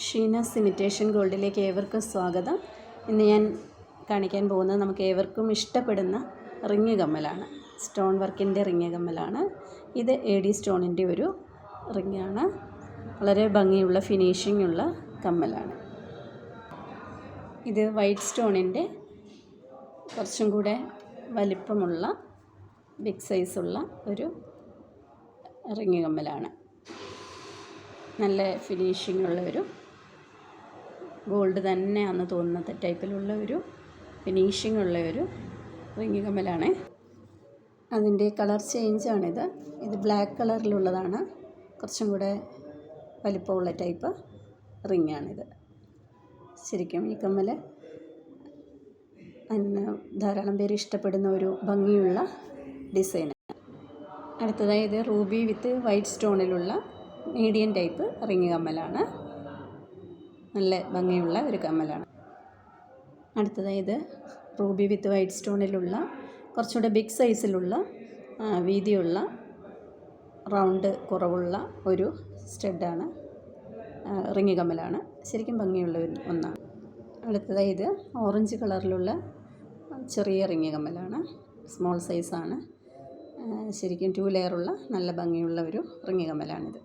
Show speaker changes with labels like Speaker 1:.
Speaker 1: Sheena's imitation ഗോൾഡിലേക്ക് ഏവർക്കും സ്വാഗതം. ഇന്ന് ഞാൻ കാണിക്കാൻ പോകുന്നത് നമുക്ക് ഏവർക്കും ഇഷ്ടപ്പെടുന്ന റിങ് കമ്മലാണ്. സ്റ്റോൺ വർക്കിൻ്റെ റിങ് കമ്മലാണ്. ഇത് AD സ്റ്റോണിൻ്റെ ഒരു റിങ്ങാണ്. വളരെ ഭംഗിയുള്ള ഫിനിഷിംഗ് ഉള്ള കമ്മലാണ്. ഇത് വൈറ്റ് സ്റ്റോണിൻ്റെ കുറച്ചും കൂടെ വലിപ്പമുള്ള ബിഗ് സൈസുള്ള ഒരു റിങ് കമ്മലാണ്. നല്ല ഫിനിഷിംഗ് ഉള്ള ഒരു ഗോൾഡ് തന്നെയാണെന്ന് തോന്നുന്ന ടൈപ്പിലുള്ള ഒരു ഫിനിഷിംഗ് ഉള്ള ഒരു റിങ് കമ്മലാണ്. അതിൻ്റെ കളർ ചേഞ്ചാണിത്. ഇത് ബ്ലാക്ക് കളറിലുള്ളതാണ്. കുറച്ചും കൂടെ വലിപ്പമുള്ള ടൈപ്പ് റിങ്ങാണിത്. ശരിക്കും ഈ കമ്മൽ ധാരാളം പേര് ഇഷ്ടപ്പെടുന്ന ഒരു ഭംഗിയുള്ള ഡിസൈൻ. അടുത്തതായി ഇത് റൂബി വിത്ത് വൈറ്റ് സ്റ്റോണിലുള്ള മീഡിയം ടൈപ്പ് റിങ് കമ്മലാണ്. നല്ല ഭംഗിയുള്ള ഒരു കമ്മലാണ്. അടുത്തതായി ഇത് റൂബി വിത്ത് വൈറ്റ് സ്റ്റോണിലുള്ള കുറച്ചുകൂടെ ബിഗ് സൈസിലുള്ള വീതിയുള്ള റൗണ്ട് കുറവുള്ള ഒരു സ്റ്റഡാണ്, റിങ് കമ്മലാണ്. ശരിക്കും ഭംഗിയുള്ള ഒന്നാണ്. അടുത്തതായി ഇത് ഓറഞ്ച് കളറിലുള്ള ചെറിയ റിങ് കമ്മലാണ്. സ്മോൾ സൈസാണ്. ശരിക്കും 2 ലെയറുള്ള നല്ല ഭംഗിയുള്ള ഒരു റിങ് കമ്മലാണിത്.